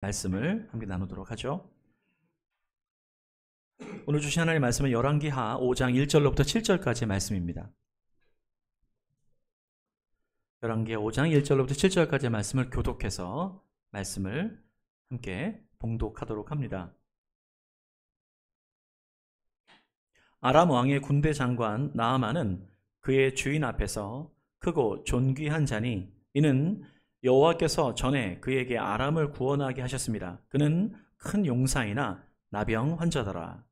말씀을 함께 나누도록 하죠. 오늘 주신 하나님의 말씀은 열왕기하 5장 1절로부터 7절까지의 말씀입니다. 열왕기하 5장 1절로부터 7절까지의 말씀을 교독해서 말씀을 함께 봉독하도록 합니다. 아람 왕의 군대 장관 나아만은 그의 주인 앞에서 크고 존귀한 자니 이는 여호와께서 전에 그에게 아람을 구원하게 하셨습니다. 그는 큰 용사이나 나병 환자더라.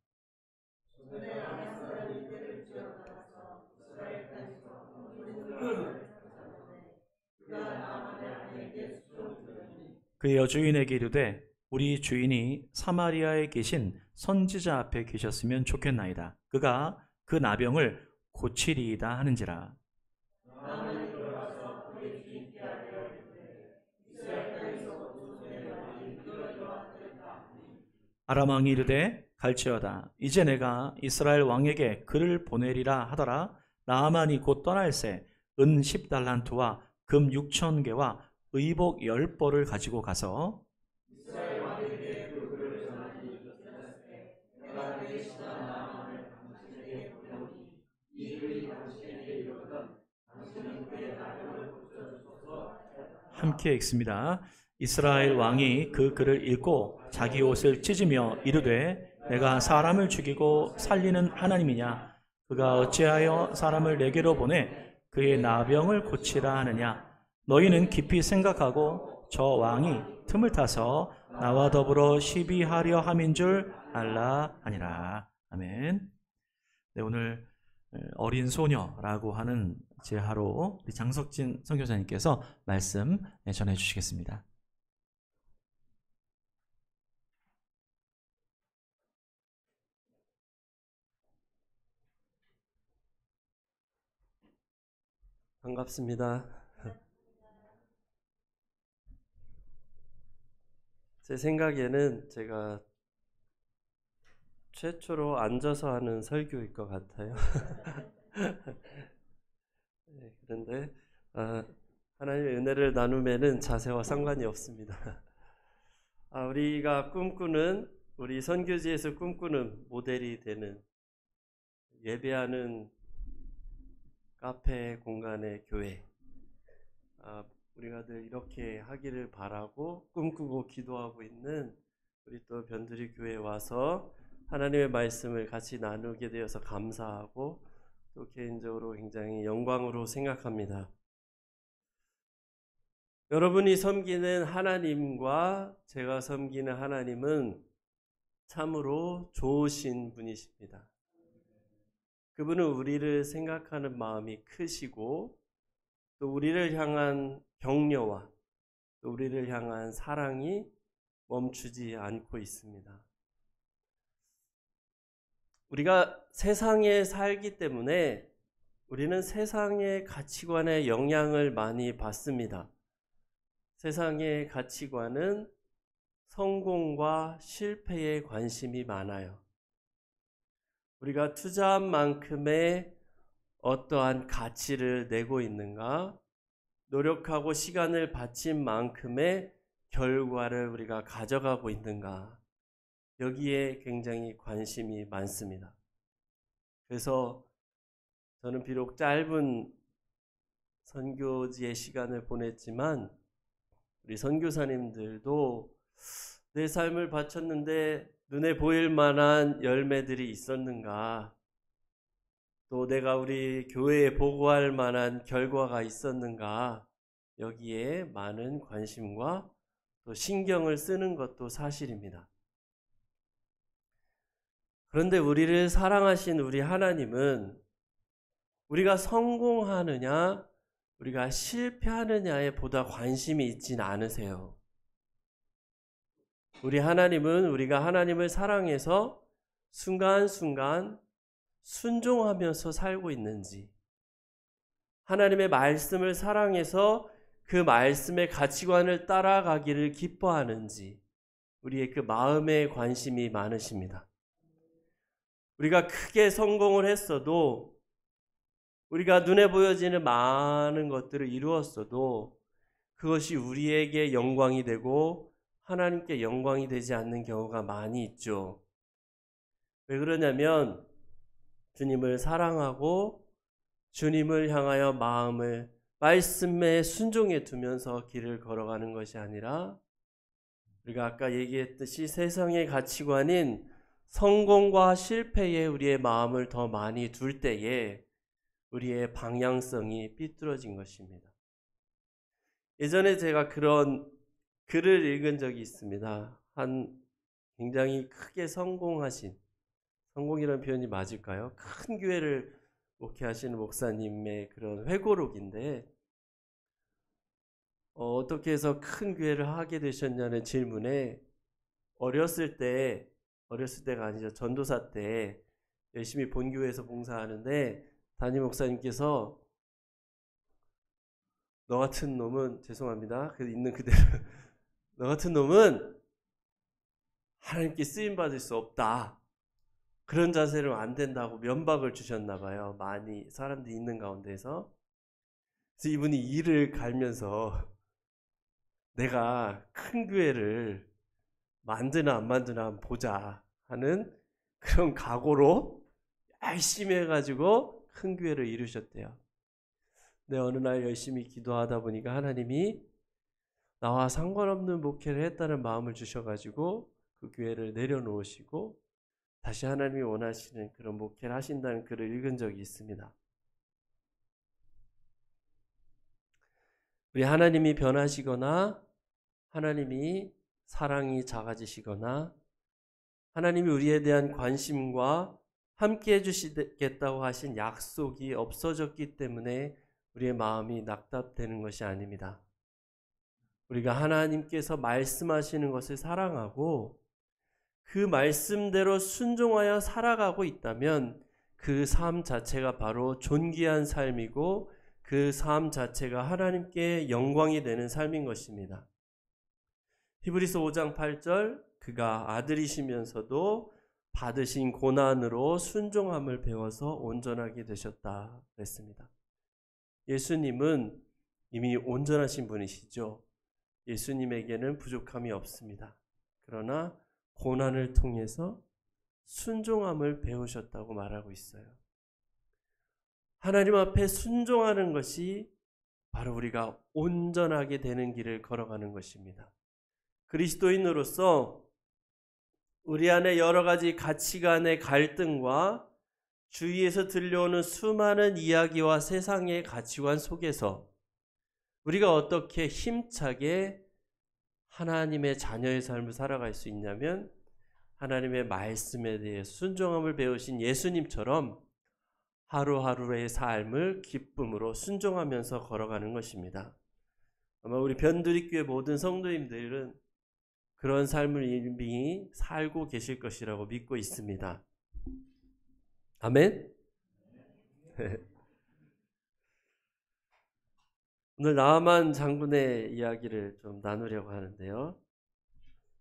그 여주인에게 이르되 우리 주인이 사마리아에 계신 선지자 앞에 계셨으면 좋겠나이다. 그가 그 나병을 고치리이다 하는지라. 아람 왕이 이르되 갈지어다. 이제 내가 이스라엘 왕에게 그를 보내리라 하더라. 나아만이 곧 떠날새 은 10달란트와 금 6,000개와 의복 10벌을 가지고 가서 함께 읽습니다. 이스라엘 왕이 그 글을 읽고 자기 옷을 찢으며 이르되 내가 사람을 죽이고 살리는 하나님이냐? 그가 어찌하여 사람을 내게로 보내 그의 나병을 고치라 하느냐? 너희는 깊이 생각하고 저 왕이 틈을 타서 나와 더불어 시비하려 함인 줄 알라 하니라. 아멘. 네, 오늘 어린 소녀라고 하는 제하로 우리 장석진 선교사님께서 말씀 전해 주시겠습니다. 반갑습니다. 제 생각에는 제가 최초로 앉아서 하는 설교일 것 같아요. 네, 그런데 하나님의 은혜를 나누면은 자세와 상관이 없습니다. 우리가 꿈꾸는, 우리 선교지에서 꿈꾸는 모델이 되는 예배하는 카페 공간의 교회, 우리가 늘 이렇게 하기를 바라고 꿈꾸고 기도하고 있는 우리 또 변두리 교회에 와서 하나님의 말씀을 같이 나누게 되어서 감사하고 또 개인적으로 굉장히 영광으로 생각합니다. 여러분이 섬기는 하나님과 제가 섬기는 하나님은 참으로 좋으신 분이십니다. 그분은 우리를 생각하는 마음이 크시고 또 우리를 향한 격려와 또 우리를 향한 사랑이 멈추지 않고 있습니다. 우리가 세상에 살기 때문에 우리는 세상의 가치관에 영향을 많이 받습니다. 세상의 가치관은 성공과 실패에 관심이 많아요. 우리가 투자한 만큼의 어떠한 가치를 내고 있는가, 노력하고 시간을 바친 만큼의 결과를 우리가 가져가고 있는가, 여기에 굉장히 관심이 많습니다. 그래서 저는 비록 짧은 선교지의 시간을 보냈지만 우리 선교사님들도 내 삶을 바쳤는데 눈에 보일 만한 열매들이 있었는가, 또 내가 우리 교회에 보고할 만한 결과가 있었는가, 여기에 많은 관심과 또 신경을 쓰는 것도 사실입니다. 그런데 우리를 사랑하신 우리 하나님은 우리가 성공하느냐 우리가 실패하느냐에 보다 관심이 있진 않으세요. 우리 하나님은 우리가 하나님을 사랑해서 순간순간 순종하면서 살고 있는지, 하나님의 말씀을 사랑해서 그 말씀의 가치관을 따라가기를 기뻐하는지, 우리의 그 마음에 관심이 많으십니다. 우리가 크게 성공을 했어도, 우리가 눈에 보여지는 많은 것들을 이루었어도 그것이 우리에게 영광이 되고 하나님께 영광이 되지 않는 경우가 많이 있죠. 왜 그러냐면 주님을 사랑하고 주님을 향하여 마음을 말씀에 순종해 두면서 길을 걸어가는 것이 아니라 우리가 아까 얘기했듯이 세상의 가치관인 성공과 실패에 우리의 마음을 더 많이 둘 때에 우리의 방향성이 삐뚤어진 것입니다. 예전에 제가 그런 글을 읽은 적이 있습니다. 한 굉장히 크게 성공이라는 표현이 맞을까요? 큰 교회를 목회하시는 목사님의 그런 회고록인데 어떻게 해서 큰 교회를 하게 되셨냐는 질문에 어렸을 때가 아니죠. 전도사 때 열심히 본교회에서 봉사하는데 담임 목사님께서 너 같은 놈은 죄송합니다. 그 있는 그대로 너 같은 놈은 하나님께 쓰임 받을 수 없다. 그런 자세로 안 된다고 면박을 주셨나 봐요. 많이 사람들이 있는 가운데서. 그래서 이분이 이를 갈면서 내가 큰 교회를 만드나 안 만드나 한번 보자 하는 그런 각오로 열심히 해가지고 큰 교회를 이루셨대요. 근데 어느 날 열심히 기도하다 보니까 하나님이 나와 상관없는 목회를 했다는 마음을 주셔가지고 그 교회를 내려놓으시고 다시 하나님이 원하시는 그런 목회를 하신다는 글을 읽은 적이 있습니다. 우리 하나님이 변하시거나 하나님이 사랑이 작아지시거나 하나님이 우리에 대한 관심과 함께 해주시겠다고 하신 약속이 없어졌기 때문에 우리의 마음이 낙답되는 것이 아닙니다. 우리가 하나님께서 말씀하시는 것을 사랑하고 그 말씀대로 순종하여 살아가고 있다면 그 삶 자체가 바로 존귀한 삶이고 그 삶 자체가 하나님께 영광이 되는 삶인 것입니다. 히브리서 5장 8절 그가 아들이시면서도 받으신 고난으로 순종함을 배워서 온전하게 되셨다 그랬습니다. 예수님은 이미 온전하신 분이시죠. 예수님에게는 부족함이 없습니다. 그러나 고난을 통해서 순종함을 배우셨다고 말하고 있어요. 하나님 앞에 순종하는 것이 바로 우리가 온전하게 되는 길을 걸어가는 것입니다. 그리스도인으로서 우리 안에 여러 가지 가치관의 갈등과 주위에서 들려오는 수많은 이야기와 세상의 가치관 속에서 우리가 어떻게 힘차게 하나님의 자녀의 삶을 살아갈 수 있냐면 하나님의 말씀에 대해 순종함을 배우신 예수님처럼 하루하루의 삶을 기쁨으로 순종하면서 걸어가는 것입니다. 아마 우리 변두리교회 모든 성도님들은 그런 삶을 이미 살고 계실 것이라고 믿고 있습니다. 아멘? 오늘 나아만 장군의 이야기를 좀 나누려고 하는데요.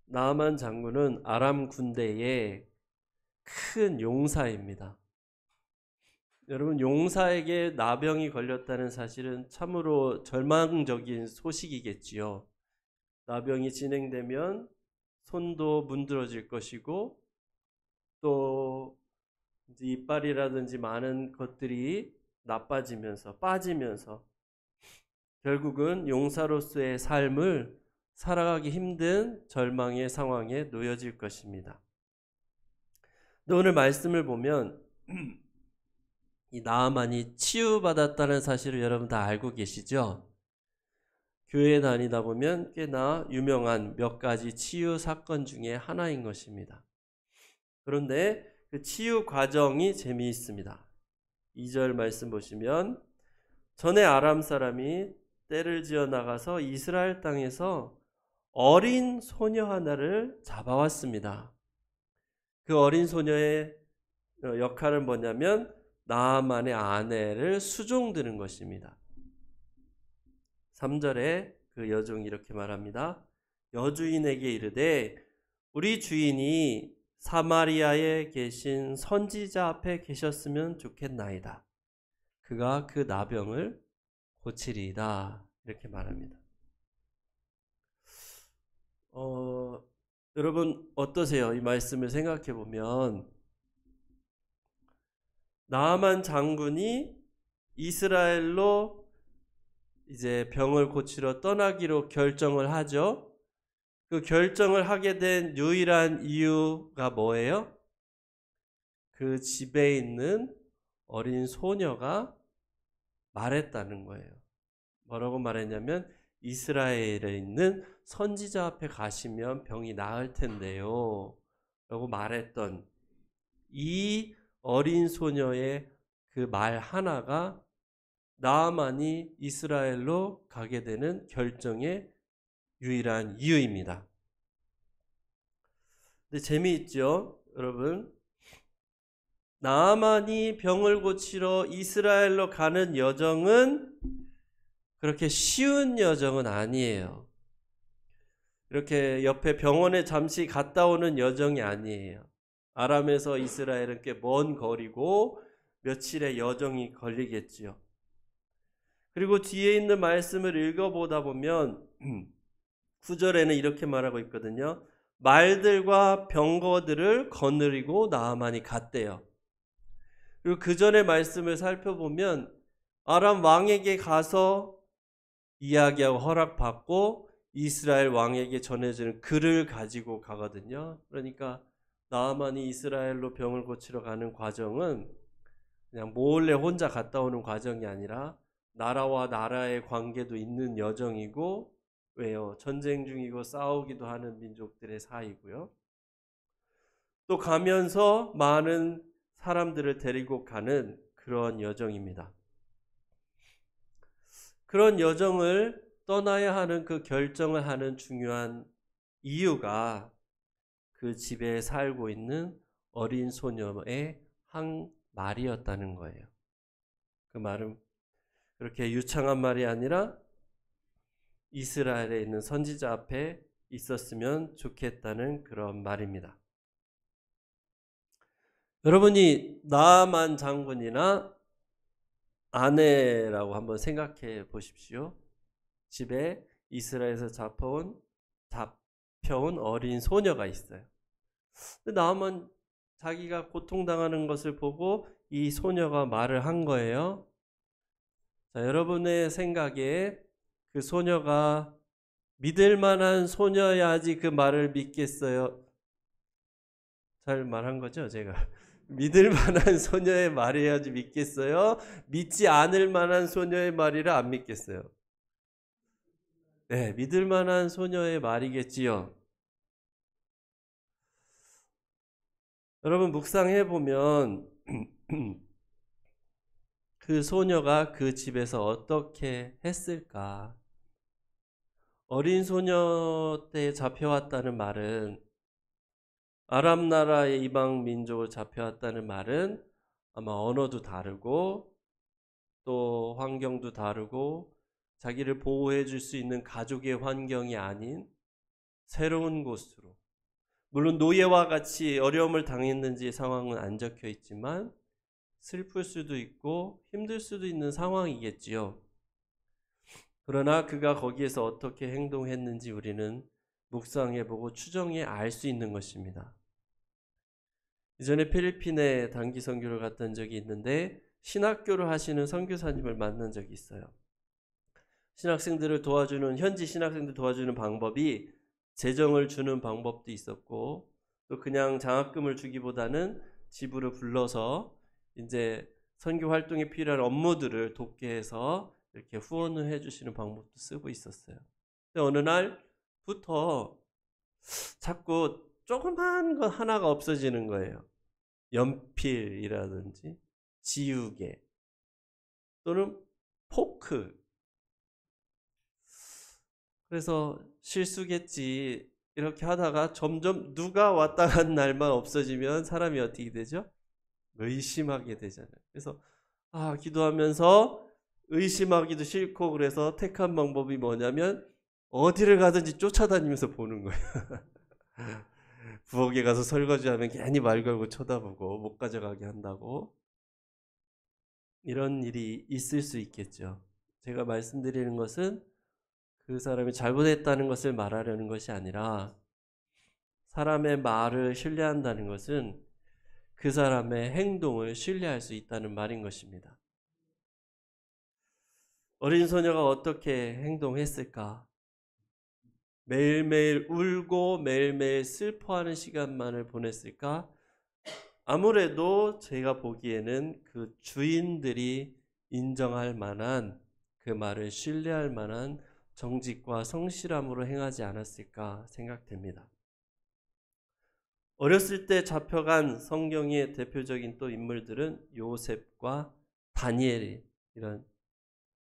나아만 장군은 아람 군대의 큰 용사입니다. 여러분, 용사에게 나병이 걸렸다는 사실은 참으로 절망적인 소식이겠지요. 나병이 진행되면 손도 문드러질 것이고 또 이빨이라든지 많은 것들이 빠지면서 결국은 용사로서의 삶을 살아가기 힘든 절망의 상황에 놓여질 것입니다. 오늘 말씀을 보면 이 나아만이 치유받았다는 사실을 여러분 다 알고 계시죠? 교회에 다니다 보면 꽤나 유명한 몇 가지 치유 사건 중에 하나인 것입니다. 그런데 그 치유 과정이 재미있습니다. 2절 말씀 보시면 전에 아람 사람이 떼를 지어 나가서 이스라엘 땅에서 어린 소녀 하나를 잡아왔습니다. 그 어린 소녀의 역할은 뭐냐면 나아만의 아내를 수종드는 것입니다. 3절에 그 여종이 이렇게 말합니다. 여주인에게 이르되 우리 주인이 사마리아에 계신 선지자 앞에 계셨으면 좋겠나이다. 그가 그 나병을 고치리이다. 이렇게 말합니다. 여러분 어떠세요? 이 말씀을 생각해 보면 나아만 장군이 이스라엘로 이제 병을 고치러 떠나기로 결정을 하죠. 그 결정을 하게 된 유일한 이유가 뭐예요? 그 집에 있는 어린 소녀가 말했다는 거예요. 뭐라고 말했냐면 이스라엘에 있는 선지자 앞에 가시면 병이 나을 텐데요 라고 말했던 이 어린 소녀의 그 말 하나가 나아만이 이스라엘로 가게 되는 결정의 유일한 이유입니다. 근데 재미있죠, 여러분? 나아만이 병을 고치러 이스라엘로 가는 여정은 그렇게 쉬운 여정은 아니에요. 이렇게 옆에 병원에 잠시 갔다 오는 여정이 아니에요. 아람에서 이스라엘은 꽤 먼 거리고 며칠의 여정이 걸리겠지요. 그리고 뒤에 있는 말씀을 읽어보다 보면 9절에는 이렇게 말하고 있거든요. 말들과 병거들을 거느리고 나아만이 갔대요. 그리고 그 전의 말씀을 살펴보면 아람 왕에게 가서 이야기하고 허락받고 이스라엘 왕에게 전해지는 글을 가지고 가거든요. 그러니까 나아만이 이스라엘로 병을 고치러 가는 과정은 그냥 몰래 혼자 갔다 오는 과정이 아니라 나라와 나라의 관계도 있는 여정이고, 왜요? 전쟁 중이고 싸우기도 하는 민족들의 사이고요. 또 가면서 많은 사람들을 데리고 가는 그런 여정입니다. 그런 여정을 떠나야 하는 그 결정을 하는 중요한 이유가 그 집에 살고 있는 어린 소녀의 한 말이었다는 거예요. 그 말은 그렇게 유창한 말이 아니라 이스라엘에 있는 선지자 앞에 있었으면 좋겠다는 그런 말입니다. 여러분이 나아만 장군이나 아내라고 한번 생각해 보십시오. 집에 이스라엘에서 잡혀온 어린 소녀가 있어요. 나아만 자기가 고통당하는 것을 보고 이 소녀가 말을 한 거예요. 자, 여러분의 생각에 그 소녀가 믿을 만한 소녀야지 그 말을 믿겠어요? 잘 말한 거죠, 제가? 믿을 만한 소녀의 말이야지 믿겠어요? 믿지 않을 만한 소녀의 말이라 안 믿겠어요? 네, 믿을 만한 소녀의 말이겠지요. 여러분 묵상해 보면 그 소녀가 그 집에서 어떻게 했을까? 어린 소녀 때 잡혀왔다는 말은, 아람 나라의 이방 민족을 잡혀왔다는 말은 아마 언어도 다르고 또 환경도 다르고 자기를 보호해 줄 수 있는 가족의 환경이 아닌 새로운 곳으로, 물론 노예와 같이 어려움을 당했는지 상황은 안 적혀 있지만 슬플 수도 있고 힘들 수도 있는 상황이겠지요. 그러나 그가 거기에서 어떻게 행동했는지 우리는 묵상해보고 추정해 알 수 있는 것입니다. 이전에 필리핀에 단기 선교를 갔던 적이 있는데 신학교를 하시는 선교사님을 만난 적이 있어요. 현지 신학생들 도와주는 방법이 재정을 주는 방법도 있었고, 또 그냥 장학금을 주기보다는 집으로 불러서 이제 선교 활동에 필요한 업무들을 돕게 해서 이렇게 후원을 해주시는 방법도 쓰고 있었어요. 근데 어느 날부터 자꾸 조그만 거 하나가 없어지는 거예요. 연필이라든지 지우개 또는 포크. 그래서 실수겠지 이렇게 하다가 점점 누가 왔다 간 날만 없어지면 사람이 어떻게 되죠? 의심하게 되잖아요. 그래서 기도하면서 의심하기도 싫고, 그래서 택한 방법이 뭐냐면 어디를 가든지 쫓아다니면서 보는 거예요. 부엌에 가서 설거지하면 괜히 말 걸고 쳐다보고 못 가져가게 한다고. 이런 일이 있을 수 있겠죠. 제가 말씀드리는 것은 그 사람이 잘못했다는 것을 말하려는 것이 아니라 사람의 말을 신뢰한다는 것은 그 사람의 행동을 신뢰할 수 있다는 말인 것입니다. 어린 소녀가 어떻게 행동했을까? 매일매일 울고 매일매일 슬퍼하는 시간만을 보냈을까? 아무래도 제가 보기에는 그 주인들이 인정할 만한, 그 말을 신뢰할 만한 정직과 성실함으로 행하지 않았을까 생각됩니다. 어렸을 때 잡혀간 성경의 대표적인 또 인물들은 요셉과 다니엘, 이런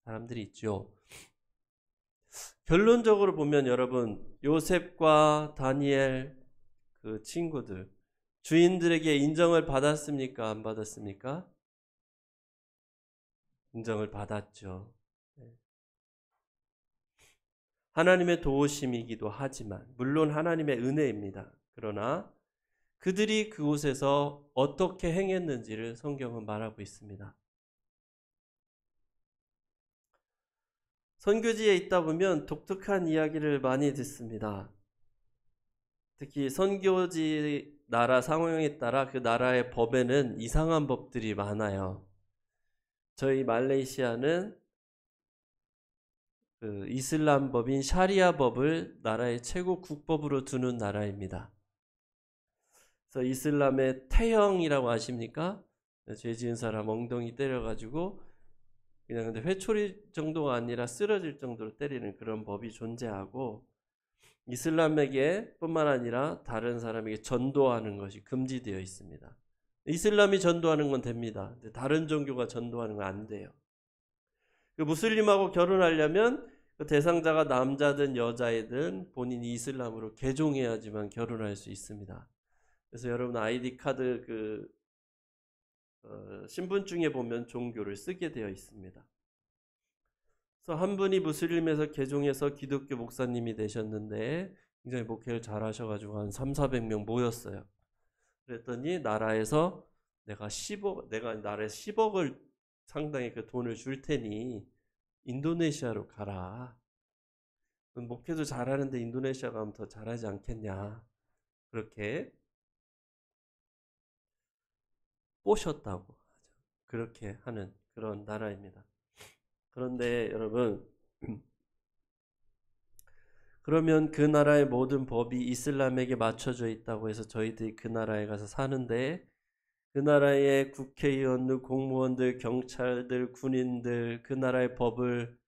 사람들이 있죠. 결론적으로 보면 여러분, 요셉과 다니엘 그 친구들, 주인들에게 인정을 받았습니까? 안 받았습니까? 인정을 받았죠. 하나님의 도우심이기도 하지만, 물론 하나님의 은혜입니다. 그러나 그들이 그곳에서 어떻게 행했는지를 성경은 말하고 있습니다. 선교지에 있다 보면 독특한 이야기를 많이 듣습니다. 특히 선교지 나라 상황에 따라 그 나라의 법에는 이상한 법들이 많아요. 저희 말레이시아는 그 이슬람 법인 샤리아 법을 나라의 최고 국법으로 두는 나라입니다. 그래서 이슬람의 태형이라고 아십니까? 죄 지은 사람 엉덩이 때려가지고 그냥 근데 회초리 정도가 아니라 쓰러질 정도로 때리는 그런 법이 존재하고, 이슬람에게 뿐만 아니라 다른 사람에게 전도하는 것이 금지되어 있습니다. 이슬람이 전도하는 건 됩니다. 근데 다른 종교가 전도하는 건 안 돼요. 그 무슬림하고 결혼하려면 그 대상자가 남자든 여자이든 본인이 이슬람으로 개종해야지만 결혼할 수 있습니다. 그래서 여러분 아이디 카드 신분증에 보면 종교를 쓰게 되어 있습니다. 그래서 한 분이 무슬림에서 개종해서 기독교 목사님이 되셨는데 굉장히 목회를 잘 하셔가지고 한 300~400명 모였어요. 그랬더니 나라에서 내가 나라에서 10억을 상당의 그 돈을 줄 테니 인도네시아로 가라. 목회도 잘하는데 인도네시아 가면 더 잘하지 않겠냐. 그렇게 꼬셨다고 하죠. 그렇게 하는 그런 나라입니다. 그런데 여러분, 그러면 그 나라의 모든 법이 이슬람에게 맞춰져 있다고 해서 저희들이 그 나라에 가서 사는데 그 나라의 국회의원들, 공무원들, 경찰들, 군인들 그 나라의 법을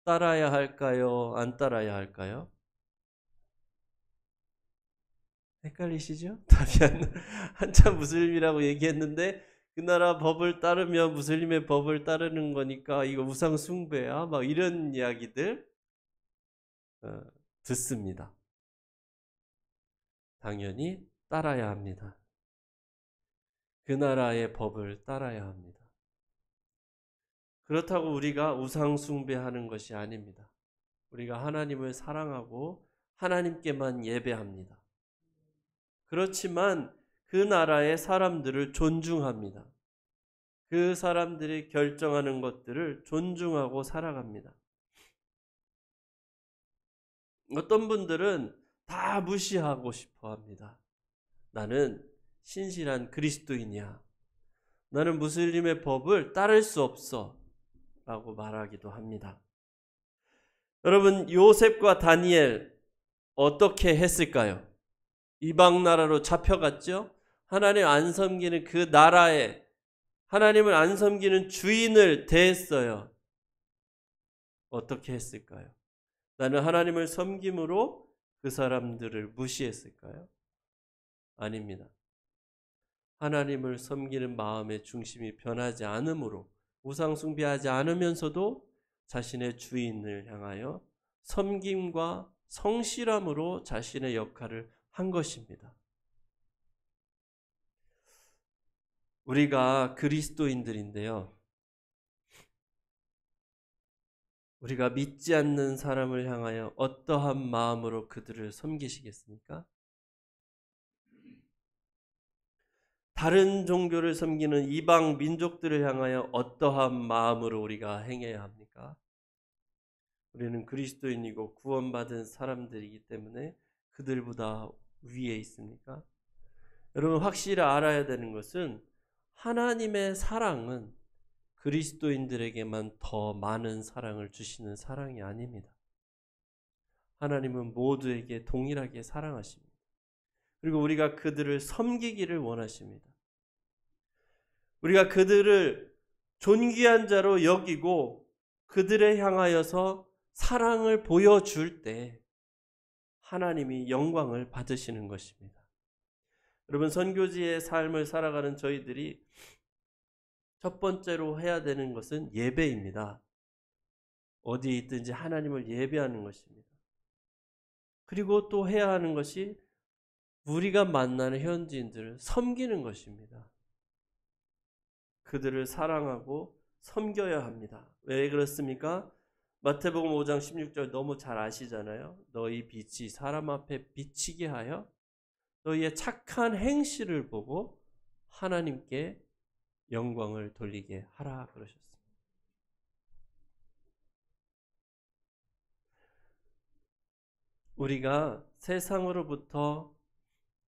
따라야 할까요? 안 따라야 할까요? 헷갈리시죠? 답이 한참 무슬림이라고 얘기했는데 그 나라 법을 따르면 무슬림의 법을 따르는 거니까 이거 우상 숭배야? 막 이런 이야기들 듣습니다. 당연히 따라야 합니다. 그 나라의 법을 따라야 합니다. 그렇다고 우리가 우상 숭배하는 것이 아닙니다. 우리가 하나님을 사랑하고 하나님께만 예배합니다. 그렇지만 그 나라의 사람들을 존중합니다. 그 사람들이 결정하는 것들을 존중하고 살아갑니다. 어떤 분들은 다 무시하고 싶어 합니다. 나는 신실한 그리스도인이야. 나는 무슬림의 법을 따를 수 없어. 라고 말하기도 합니다. 여러분, 요셉과 다니엘 어떻게 했을까요? 이방 나라로 잡혀갔죠? 하나님 안 섬기는 그 나라에 하나님을 안 섬기는 주인을 대했어요. 어떻게 했을까요? 나는 하나님을 섬김으로 그 사람들을 무시했을까요? 아닙니다. 하나님을 섬기는 마음의 중심이 변하지 않으므로 우상 숭배하지 않으면서도 자신의 주인을 향하여 섬김과 성실함으로 자신의 역할을 한 것입니다. 우리가 그리스도인들인데요. 우리가 믿지 않는 사람을 향하여 어떠한 마음으로 그들을 섬기시겠습니까? 다른 종교를 섬기는 이방 민족들을 향하여 어떠한 마음으로 우리가 행해야 합니까? 우리는 그리스도인이고 구원받은 사람들이기 때문에 그들보다 위에 있습니까? 여러분, 확실히 알아야 되는 것은 하나님의 사랑은 그리스도인들에게만 더 많은 사랑을 주시는 사랑이 아닙니다. 하나님은 모두에게 동일하게 사랑하십니다. 그리고 우리가 그들을 섬기기를 원하십니다. 우리가 그들을 존귀한 자로 여기고 그들에 향하여서 사랑을 보여줄 때 하나님이 영광을 받으시는 것입니다. 여러분, 선교지의 삶을 살아가는 저희들이 첫 번째로 해야 되는 것은 예배입니다. 어디에 있든지 하나님을 예배하는 것입니다. 그리고 또 해야 하는 것이 우리가 만나는 현지인들을 섬기는 것입니다. 그들을 사랑하고 섬겨야 합니다. 왜 그렇습니까? 마태복음 5장 16절 너무 잘 아시잖아요. 너희 빛이 사람 앞에 비치게 하여 너희의 착한 행실을 보고 하나님께 영광을 돌리게 하라 그러셨습니다. 우리가 세상으로부터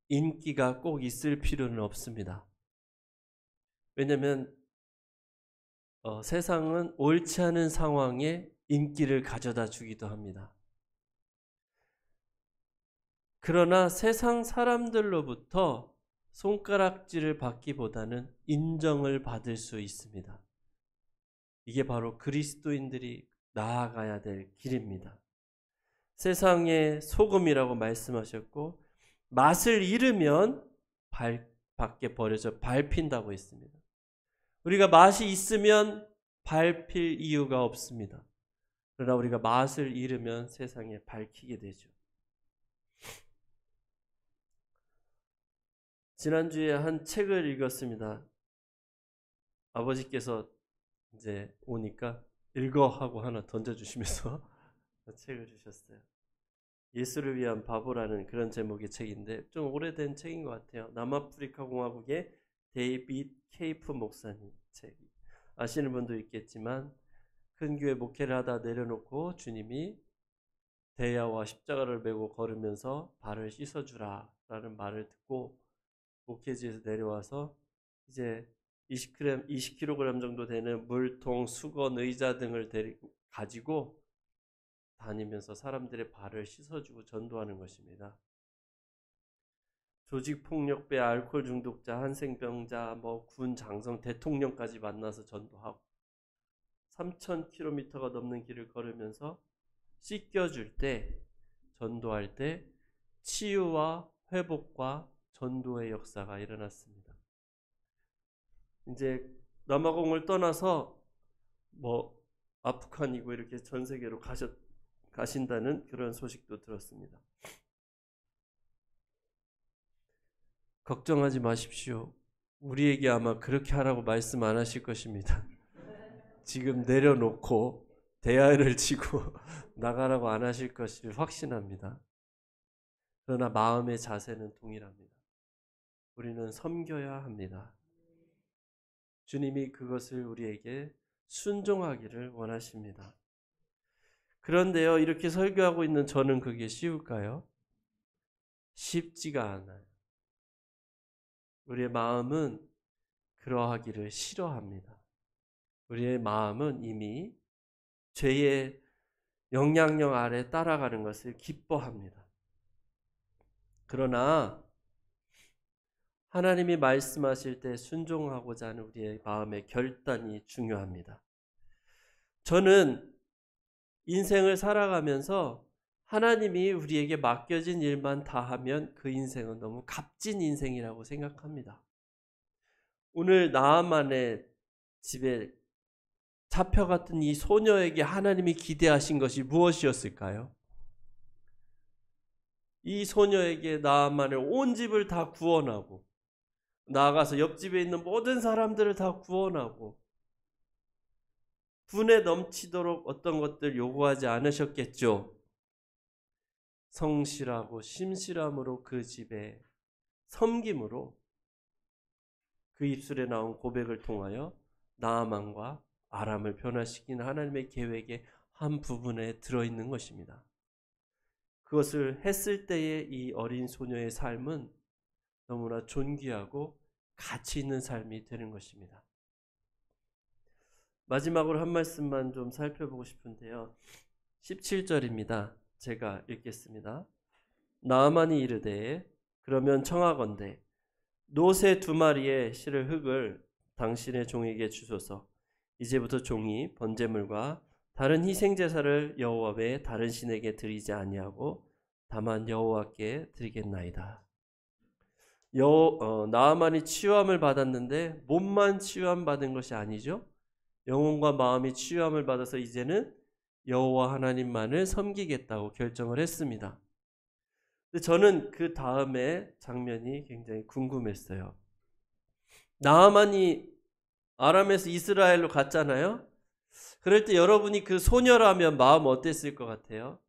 인기가 꼭 있을 필요는 없습니다. 왜냐하면 세상은 옳지 않은 상황에 인기를 가져다 주기도 합니다. 그러나 세상 사람들로부터 손가락질을 받기보다는 인정을 받을 수 있습니다. 이게 바로 그리스도인들이 나아가야 될 길입니다. 세상의 소금이라고 말씀하셨고 맛을 잃으면 밖에 버려져 밟힌다고 했습니다. 우리가 맛이 있으면 밟힐 이유가 없습니다. 그러나 우리가 맛을 잃으면 세상에 밝히게 되죠. 지난주에 한 책을 읽었습니다. 아버지께서 이제 오니까 읽어 하고 하나 던져주시면서 책을 주셨어요. 예수를 위한 바보라는 그런 제목의 책인데 좀 오래된 책인 것 같아요. 남아프리카 공화국의 데이빗 케이프 목사님 책. 아시는 분도 있겠지만 큰 교회 목회를 하다 내려놓고 주님이 대야와 십자가를 메고 걸으면서 발을 씻어주라 라는 말을 듣고 목회지에서 내려와서 이제 20kg 정도 되는 물통, 수건, 의자 등을 가지고 다니면서 사람들의 발을 씻어주고 전도하는 것입니다. 조직폭력배, 알코올 중독자, 한생병자, 군 장성, 대통령까지 만나서 전도하고 3,000km가 넘는 길을 걸으면서 씻겨줄 때, 전도할 때 치유와 회복과 전도의 역사가 일어났습니다. 이제 남아공을 떠나서 아프간이고 이렇게 전 세계로 가신다는 그런 소식도 들었습니다. 걱정하지 마십시오. 우리에게 아마 그렇게 하라고 말씀 안 하실 것입니다. 지금 내려놓고 대야를 치고 나가라고 안 하실 것을 확신합니다. 그러나 마음의 자세는 동일합니다. 우리는 섬겨야 합니다. 주님이 그것을 우리에게 순종하기를 원하십니다. 그런데요, 이렇게 설교하고 있는 저는 그게 쉬울까요? 쉽지가 않아요. 우리의 마음은 그러하기를 싫어합니다. 우리의 마음은 이미 죄의 영향력 아래 따라가는 것을 기뻐합니다. 그러나 하나님이 말씀하실 때 순종하고자 하는 우리의 마음의 결단이 중요합니다. 저는 인생을 살아가면서 하나님이 우리에게 맡겨진 일만 다 하면 그 인생은 너무 값진 인생이라고 생각합니다. 오늘 나아만의 집에 잡혀갔던 이 소녀에게 하나님이 기대하신 것이 무엇이었을까요? 이 소녀에게 나아만의 온 집을 다 구원하고 나아가서 옆집에 있는 모든 사람들을 다 구원하고 분에 넘치도록 어떤 것들 요구하지 않으셨겠죠. 성실하고 심실함으로 그 집에 섬김으로 그 입술에 나온 고백을 통하여 나아만과 아람을 변화시키는 하나님의 계획에 한 부분에 들어있는 것입니다. 그것을 했을 때의 이 어린 소녀의 삶은 너무나 존귀하고 가치 있는 삶이 되는 것입니다. 마지막으로 한 말씀만 좀 살펴보고 싶은데요. 17절입니다. 제가 읽겠습니다. 나아만이 이르되 그러면 청하건대 노새 2마리의 실을 흙을 당신의 종에게 주소서. 이제부터 종이 번제물과 다른 희생제사를 여호와 외에 다른 신에게 드리지 아니하고 다만 여호와께 드리겠나이다. 나아만이 치유함을 받았는데 몸만 치유함 받은 것이 아니죠. 영혼과 마음이 치유함을 받아서 이제는 여호와 하나님만을 섬기겠다고 결정을 했습니다. 근데 저는 그 다음에 장면이 굉장히 궁금했어요. 나아만이 아람에서 이스라엘로 갔잖아요. 그럴 때 여러분이 그 소녀라면 마음 어땠을 것 같아요?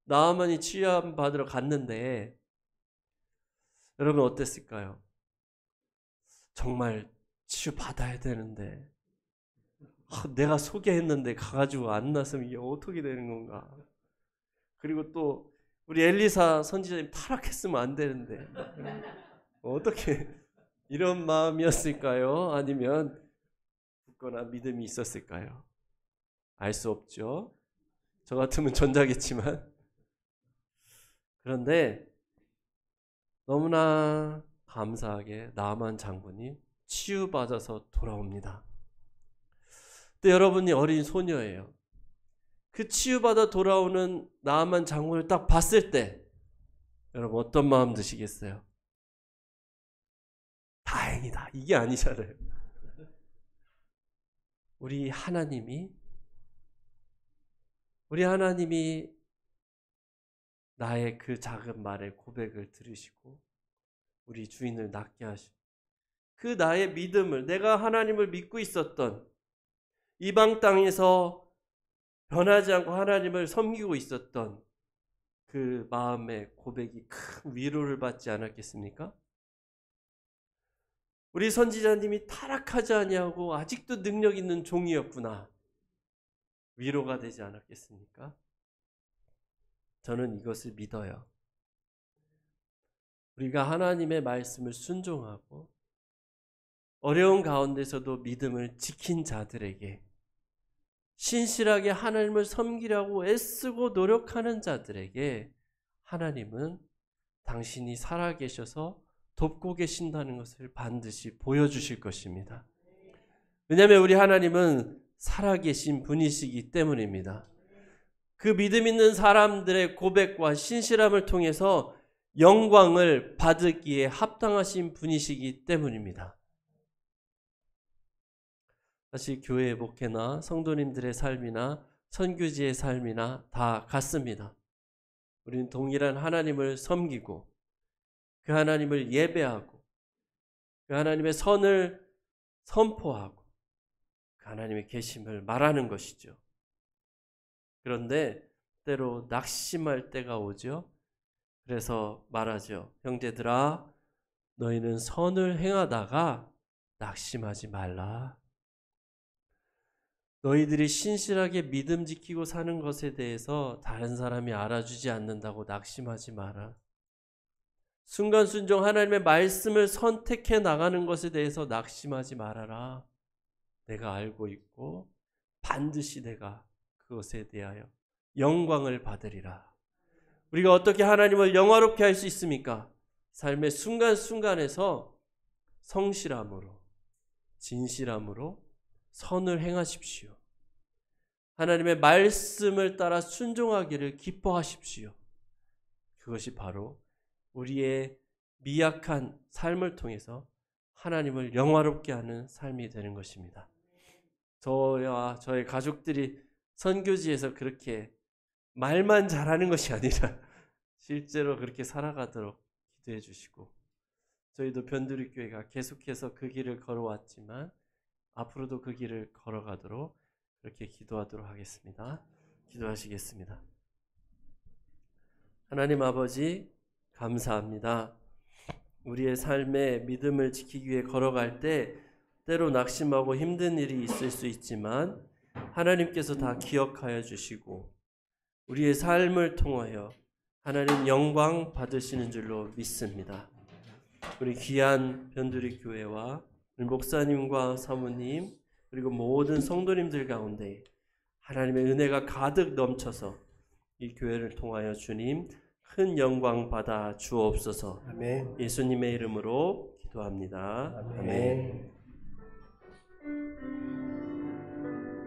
나아만이 치유함 받으러 갔는데 여러분 어땠을까요? 정말 치유 받아야 되는데 내가 소개했는데 가가지고 안 났으면 이게 어떻게 되는 건가? 그리고 또 우리 엘리사 선지자님 타락했으면 안 되는데 어떻게 이런 마음이었을까요? 아니면 굳거나 믿음이 있었을까요? 알 수 없죠. 저 같으면 전자겠지만. 그런데 너무나 감사하게 나아만 장군이 치유받아서 돌아옵니다. 근데 여러분이 어린 소녀예요. 그 치유받아 돌아오는 나아만 장군을 딱 봤을 때 여러분 어떤 마음 드시겠어요? 다행이다. 이게 아니잖아요. 우리 하나님이 나의 그 작은 말의 고백을 들으시고 우리 주인을 낫게 하시고 그 나의 믿음을, 내가 하나님을 믿고 있었던 이방 땅에서 변하지 않고 하나님을 섬기고 있었던 그 마음의 고백이 큰 위로를 받지 않았겠습니까? 우리 선지자님이 타락하지 아니하고 아직도 능력 있는 종이었구나. 위로가 되지 않았겠습니까? 저는 이것을 믿어요. 우리가 하나님의 말씀을 순종하고 어려운 가운데서도 믿음을 지킨 자들에게, 신실하게 하나님을 섬기려고 애쓰고 노력하는 자들에게 하나님은 당신이 살아계셔서 돕고 계신다는 것을 반드시 보여주실 것입니다. 왜냐하면 우리 하나님은 살아계신 분이시기 때문입니다. 그 믿음 있는 사람들의 고백과 신실함을 통해서 영광을 받기에 합당하신 분이시기 때문입니다. 사실 교회의 목회나 성도님들의 삶이나 선교지의 삶이나 다 같습니다. 우리는 동일한 하나님을 섬기고 그 하나님을 예배하고 그 하나님의 선을 선포하고 그 하나님의 계심을 말하는 것이죠. 그런데 때로 낙심할 때가 오죠. 그래서 말하죠. 형제들아, 너희는 선을 행하다가 낙심하지 말라. 너희들이 신실하게 믿음 지키고 사는 것에 대해서 다른 사람이 알아주지 않는다고 낙심하지 마라. 순간순종 하나님의 말씀을 선택해 나가는 것에 대해서 낙심하지 말아라. 내가 알고 있고 반드시 내가 그것에 대하여 영광을 받으리라. 우리가 어떻게 하나님을 영화롭게 할 수 있습니까? 삶의 순간순간에서 성실함으로, 진실함으로 선을 행하십시오. 하나님의 말씀을 따라 순종하기를 기뻐하십시오. 그것이 바로 우리의 미약한 삶을 통해서 하나님을 영화롭게 하는 삶이 되는 것입니다. 저와 저의 가족들이 선교지에서 그렇게 말만 잘하는 것이 아니라 실제로 그렇게 살아가도록 기도해 주시고, 저희도 변두리교회가 계속해서 그 길을 걸어왔지만 앞으로도 그 길을 걸어가도록 그렇게 기도하도록 하겠습니다. 기도하시겠습니다. 하나님 아버지, 감사합니다. 우리의 삶에 믿음을 지키기 위해 걸어갈 때 때로 낙심하고 힘든 일이 있을 수 있지만 하나님께서 다 기억하여 주시고 우리의 삶을 통하여 하나님 영광 받으시는 줄로 믿습니다. 우리 귀한 변두리 교회와 우리 목사님과 사모님 그리고 모든 성도님들 가운데 하나님의 은혜가 가득 넘쳐서 이 교회를 통하여 주님 큰 영광 받아 주옵소서. 아멘. 예수님의 이름으로 기도합니다. 아멘. 아멘.